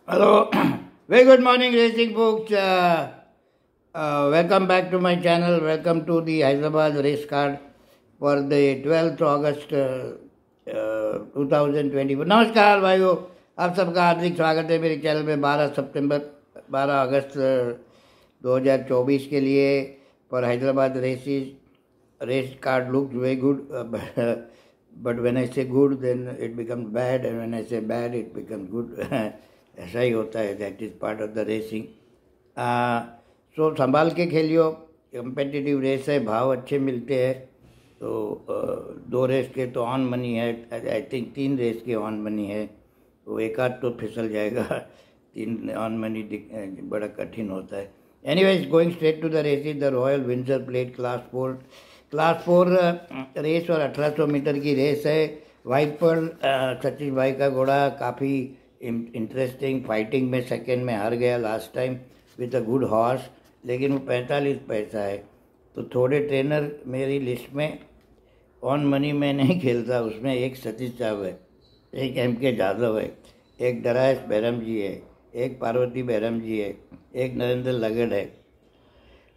Hello, very good morning, racing folks. Welcome back to my channel. Welcome to the Hyderabad race card for the 12th August 2024. नमस्कार भाइयों, आप सबका हार्दिक स्वागत है मेरे चैनल में 12 अगस्त 2024 के लिए for Hyderabad races. Race card looks very good, but when I say good, then it becomes bad, and when I say bad, it becomes good. ऐसा ही होता है. That is part of the racing. So संभाल के खेलियो. Competitive race है, भाव अच्छे मिलते हैं. तो 2 रेस के तो ऑन मनी है. आई थिंक 3 रेस के ऑन मनी है. तो एक आध तो फिसल जाएगा. 3 ऑन मनी बड़ा कठिन होता है. Anyways, going straight to the race, the Royal Windsor Plate class 4 race और 1800 मीटर की रेस है. वाइट पर्ल सतीश भाई का घोड़ा काफ़ी इंटरेस्टिंग फाइटिंग में सेकंड में हार गया last time with a good horse, लेकिन वो 45 पैसा है. तो थोड़े ट्रेनर मेरी लिस्ट में ऑन मनी में नहीं खेलता. उसमें एक सतीश साहब है, एक MK यादव है, एक डराइस बैरम जी है, एक पार्वती बैरम जी है, एक नरेंद्र लगड़ है.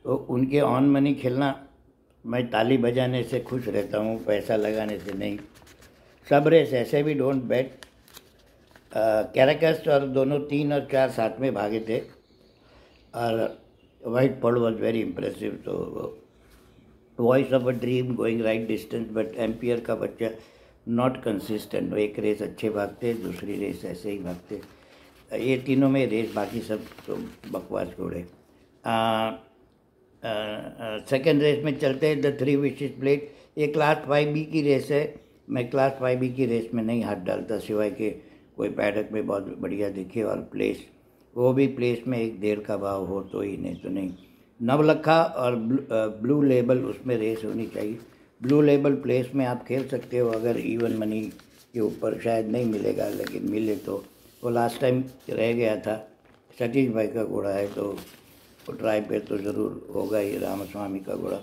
तो उनके ऑन मनी खेलना, मैं ताली बजाने से खुश रहता हूँ, पैसा लगाने से नहीं. सब रेस ऐसे भी डोंट बेट. कैराकस और दोनों 3 और 4 साथ में भागे थे. और white pearl was very impressive. तो voice of a dream going right distance, but ampere का बच्चा नॉट कंसिस्टेंट. एक रेस अच्छे भागते, दूसरी रेस ऐसे ही भागते. ये तीनों में रेस, बाकी सब तो बकवास घोड़े. सेकेंड रेस में चलते हैं. The 3 wishes plate. ये क्लास 5B की रेस है. मैं क्लास 5B की रेस में नहीं हाथ डालता, सिवाय के कोई पैडक में बहुत बढ़िया दिखे और प्लेस, वो भी प्लेस में 1.5 का भाव हो तो ही, नहीं तो नहीं. नवलखा और ब्लू लेबल, उसमें रेस होनी चाहिए. ब्लू लेबल प्लेस में आप खेल सकते हो अगर इवन मनी के ऊपर. शायद नहीं मिलेगा, लेकिन मिले तो. वो लास्ट टाइम रह गया था. सतीश भाई का घोड़ा है तो वो ट्राई पे तो ज़रूर होगा ही. रामास्वामी का घोड़ा.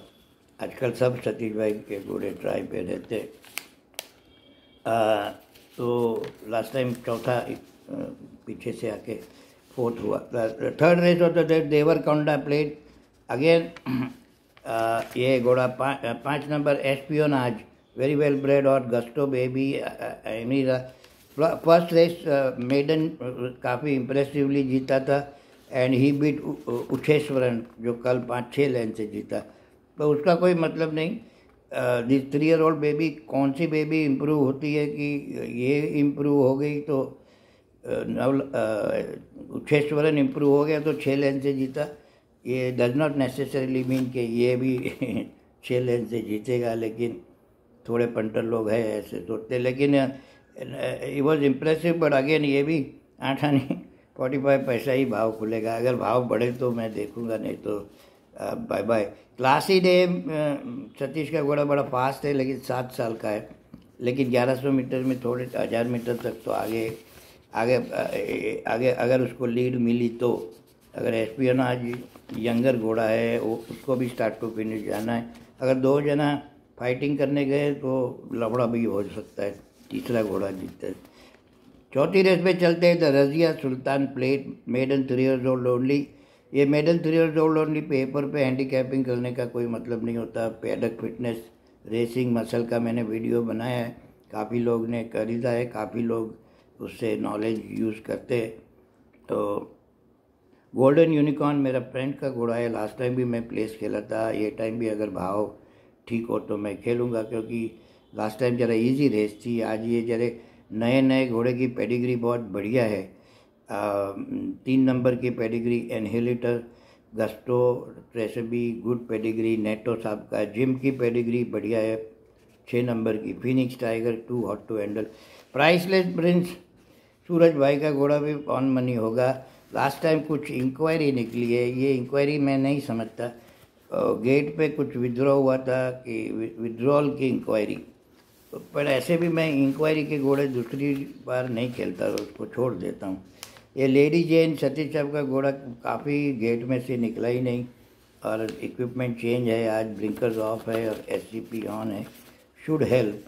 आजकल सब सतीश भाई के घोड़े ट्राई पे रहते. तो लास्ट टाइम चौथा पीछे से आके 4th हुआ. Third race of the Devarakonda plate. Again ये घोड़ा 5 number espionage, very well bred और Gusto Baby Emira. First race maiden काफ़ी इम्प्रेसिवली जीता था. एंड ही बीट उछेश्वरन, जो कल 5-6 लेन से जीता. तो उसका कोई मतलब नहीं. दिस 3-year-old बेबी, कौन सी बेबी इम्प्रूव होती है कि ये इम्प्रूव हो गई तो उच्छेश्वरन इम्प्रूव हो गया तो 6 लेन से जीता. ये डज नॉट नेसेसरीली मीन कि ये भी 6 लेन से जीतेगा. लेकिन थोड़े पंटर लोग हैं ऐसे सोचते. लेकिन it was impressive, but again ये भी 8 आने 45 पैसा ही भाव खुलेगा. अगर भाव बढ़े तो मैं देखूंगा, नहीं तो bye bye. Classy day, Satish का घोड़ा बड़ा फास्ट है, लेकिन 7 साल का है. लेकिन 1100 मीटर में थोड़े 1000 मीटर तक तो आगे अगर उसको लीड मिली तो. अगर एस्पियोनाज यंगर घोड़ा है, वो उसको भी स्टार्ट टू फिनिश जाना है. अगर 2 जना फाइटिंग करने गए तो लफड़ा भी हो सकता है, तीसरा घोड़ा जीतता है. चौथी रेस में चलते हैं. The Razia Sultan plate, maiden 3 years old only. ये medal 3 years old only paper पे हैंडीकैपिंग करने का कोई मतलब नहीं होता. पैडक फिटनेस रेसिंग मसल का मैंने वीडियो बनाया है, काफ़ी लोग ने खरीदा है, काफ़ी लोग उससे नॉलेज यूज़ करते हैं. तो गोल्डन यूनिकॉर्न मेरा फ्रेंड का घोड़ा है. लास्ट टाइम भी मैं प्लेस खेला था. ये टाइम भी अगर भाव ठीक हो तो मैं खेलूँगा, क्योंकि लास्ट टाइम ज़रा इजी रेस थी. आज ये जरा नए घोड़े की पेडिग्री बहुत बढ़िया है. 3 नंबर की पेडिग्री एनहेलिटर, गस्टो ट्रेसबी गुड पेडिग्री. नेटो साहब का जिम की पेडिग्री बढ़िया है. 6 नंबर की Phoenix Tiger, 2 hot to handle. Priceless prince, Suraj भाई का घोड़ा भी ऑन मनी होगा. लास्ट टाइम कुछ इंक्वायरी निकली है, ये इंक्वायरी मैं नहीं समझता. गेट पे कुछ विड्रॉ हुआ था कि विड्रॉल की इंक्वायरी. पर ऐसे भी मैं इंक्वायरी के घोड़े दूसरी बार नहीं खेलता, उसको छोड़ देता हूँ. ये लेडी जेन, सतीश साहब का घोड़ा काफ़ी गेट में से निकला ही नहीं. और इक्विपमेंट चेंज है, आज ब्लिंकर्स ऑफ है और SCP ऑन है. Should help.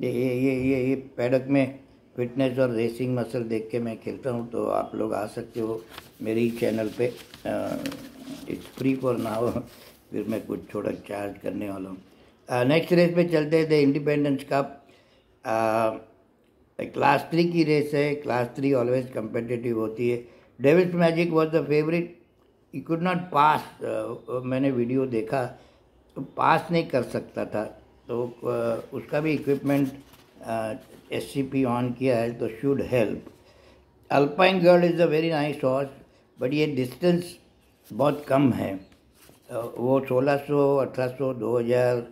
ये पैडक में फिटनेस और रेसिंग मसल देख के मैं खेलता हूँ, तो आप लोग आ सकते हो मेरे ही चैनल पे। इट्स फ्री फॉर नाउ, फिर मैं कुछ थोड़ा चार्ज करने वाला हूँ। नेक्स्ट रेस पे चलते हैं, द इंडिपेंडेंस कप। क्लास 3 की रेस है। क्लास 3 ऑलवेज कम्पिटिटिव होती है। Devil's Magic was the favourite, he could not pass. मैंने वीडियो देखा तो पास नहीं कर सकता था, तो उसका भी इक्विपमेंट SCP ऑन किया है तो should help. Alpine girl is a very nice horse, but ये डिस्टेंस बहुत कम है। वो 1600, 1800, 2000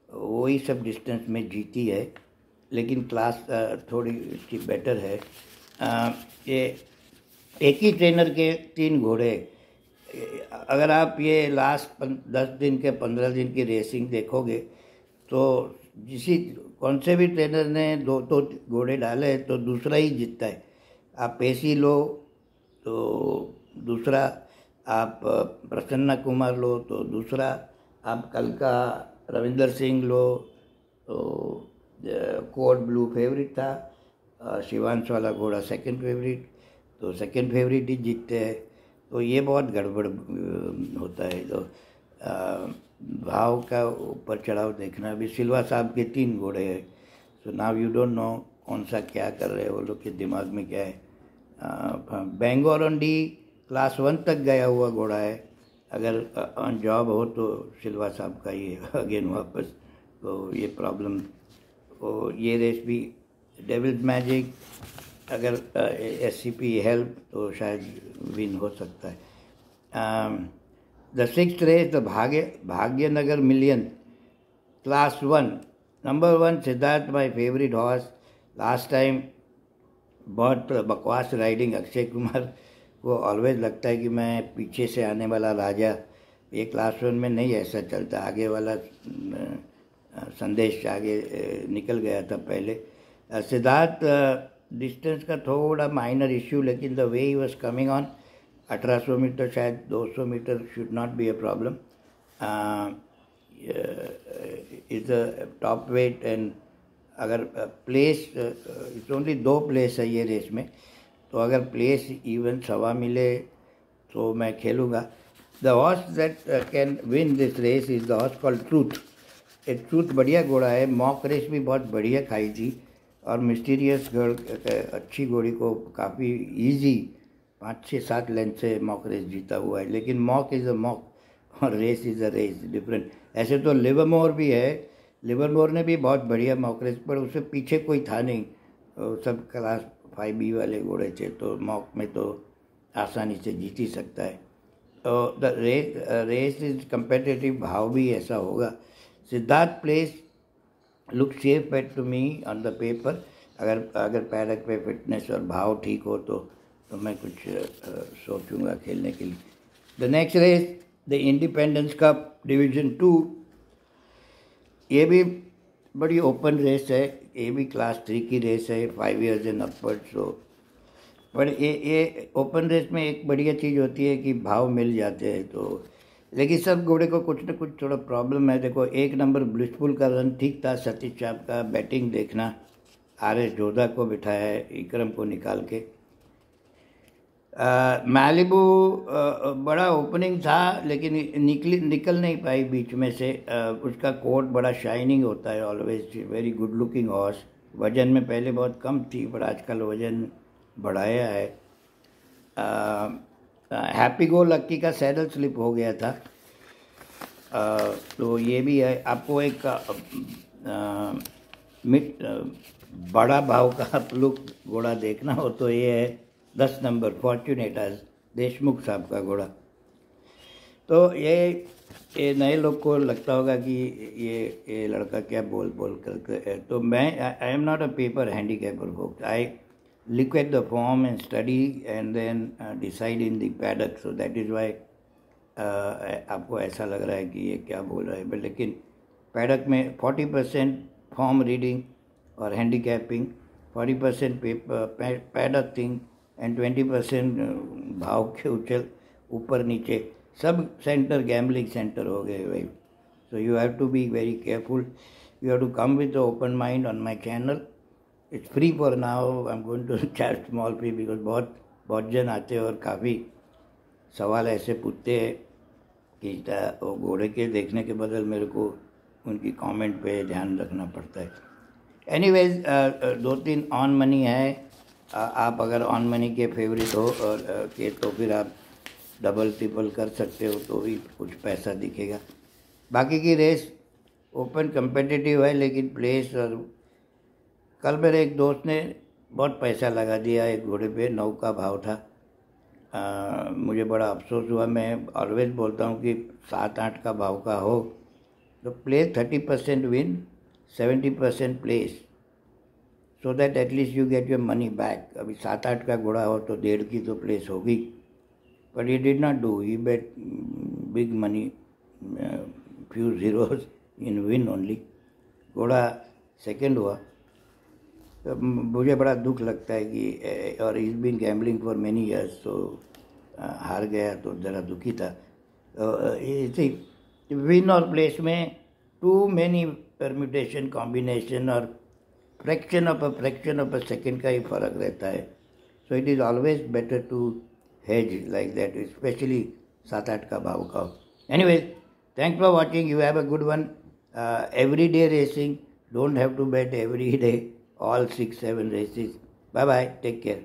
वही सब डिस्टेंस में जीती है, लेकिन क्लास थोड़ी इसकी बेटर है। ये एक ही ट्रेनर के 3 घोड़े। अगर आप ये लास्ट 10 दिन के 15 दिन की रेसिंग देखोगे तो कौन से भी ट्रेनर ने 2 घोड़े डाले तो दूसरा ही जीतता है। आप पेसी लो तो दूसरा, आप प्रसन्ना कुमार लो तो दूसरा, आप कल का रविंदर सिंह लो तो कोड ब्लू फेवरेट था, शिवांश वाला घोड़ा सेकंड फेवरेट, तो सेकंड फेवरेट ही जीतते हैं। तो ये बहुत गड़बड़ होता है। तो भाव का ऊपर चढ़ाव देखना। अभी सिल्वा साहब के 3 घोड़े हैं, so now you don't know कौन सा क्या कर रहे हैं, वो लोग के दिमाग में क्या है। बेंगोरंडी क्लास 1 तक गया हुआ घोड़ा है। अगर ऑन जॉब हो तो सिल्वा साहब का ये अगेन वापस, तो ये प्रॉब्लम। तो ये रेस भी डेविल्स मैजिक, अगर SCP हेल्प तो शायद विन हो सकता है। The 6th race, the Bhagyanagar million class 1, number 1 Siddharth, my favourite horse. Last time बहुत बकवास राइडिंग अक्षय कुमार को ऑलवेज लगता है कि मैं पीछे से आने वाला राजा। ये क्लास 1 में नहीं ऐसा चलता, आगे वाला संदेश आगे निकल गया था पहले। सिद्धार्थ डिस्टेंस का थोड़ा माइनर इश्यू, लेकिन the way he was coming on 1800 metre, शायद 200 metre should not be a problem. Is a top weight and अगर प्लेस, इट्स ओनली 2 प्लेस है ये रेस में, तो अगर प्लेस इवन सवा मिले तो मैं खेलूँगा। The horse that can win this race is the horse called truth. एक ट्रूथ बढ़िया घोड़ा है, मॉक रेस भी बहुत बढ़िया खाई थी, और मिस्टीरियस गर्ल अच्छी घोड़ी को काफ़ी इजी 5-6-7 लेंथ से मॉक रेस जीता हुआ है। लेकिन मॉक इज़ अ मॉक और race is a race, different. ऐसे तो लिवरमोर भी है, लिवरमोर ने भी बहुत बढ़िया मॉक रेस, पर उससे पीछे कोई था नहीं, सब क्लास 5B वाले घोड़े थे, तो मॉक में तो आसानी से जीत ही सकता है। तो द रेस इज कम्पिटिटिव, भाव भी ऐसा होगा। Siddharth place look safe bet to me on the paper. अगर पैडक पे फिटनेस और भाव ठीक हो तो मैं कुछ सोचूंगा खेलने के लिए। The next race, the Independence Cup division 2। ये भी बड़ी ओपन रेस है, ये भी क्लास 3 की रेस है, 5 years एंड अपवर्ड। सो पर ये ओपन रेस में एक बढ़िया चीज़ होती है कि भाव मिल जाते हैं, तो लेकिन सब घोड़े को कुछ न कुछ थोड़ा प्रॉब्लम है। देखो 1 नंबर ब्लिसफुल का रन ठीक था, सतीश साहब का बैटिंग देखना, RS जोधा को बिठाया है इकरम को निकाल के। मैलिबू बड़ा ओपनिंग था, लेकिन निकल नहीं पाई बीच में से। उसका कोट बड़ा शाइनिंग होता है, always very good looking horse. वजन में पहले बहुत कम थी, पर आजकल वजन बढ़ाया है। हैप्पी गो लक्की का सैडल स्लिप हो गया था, तो ये भी है। आपको एक बड़ा भाव का लुक घोड़ा देखना हो तो ये है 10 नंबर फॉर्चुनेटर्स, देशमुख साहब का घोड़ा। तो ये नए लोग को लगता होगा कि ये लड़का क्या बोल कर, तो मैं I am not a paper handicapper folks. I look at the form and study and then decide in the paddock. So that is why आपको ऐसा लग रहा है कि ये क्या बोल रहा है, लेकिन पैडक में 40% फॉर्म रीडिंग और handicapping, 40% paper paddock thing and 20% भाव के उछल ऊपर नीचे, सब सेंटर गैम्बलिंग सेंटर हो गए भाई। So you have to be very careful, you have to come with the open mind on my channel. It's free for now, I am going to charge small fee because बहुत जन आते हैं और काफ़ी सवाल ऐसे पूछते हैं कि वो घोड़े के देखने के बदल मेरे को उनकी कमेंट पे ध्यान रखना पड़ता है। एनीवेज 2-3 ऑन मनी है, आप अगर ऑन मनी के फेवरेट हो और के तो फिर आप डबल ट्रिपल कर सकते हो तो भी कुछ पैसा दिखेगा। बाकी की रेस ओपन कम्पिटिटिव है, लेकिन प्लेस और कल मेरे एक दोस्त ने बहुत पैसा लगा दिया एक घोड़े पे, 9 का भाव था। मुझे बड़ा अफसोस हुआ। मैं ऑलवेज बोलता हूँ कि 7-8 का भाव का हो तो place 30% win, 70% place, so that at least you get your money back. अभी 7-8 का घोड़ा हो तो 1.5 की तो प्लेस होगी, but he did not do, he bet big money, few zeros in win only. घोड़ा सेकंड हुआ। तो मुझे बड़ा दुख लगता है कि, और is been gambling for many years, तो हार गया तो ज़रा दुखी था। इसी विन और प्लेस में टू मैनी परम्यूटेशन कॉम्बिनेशन और फ्रैक्शन ऑफ अ सेकेंड का ही फर्क रहता है। So it is always better to hedge like that, specially 7-8 का भाव का। Anyways, thanks for watching, you have a good one. Every day racing, don't have to bet every day all 6-7 races. Bye bye, take care.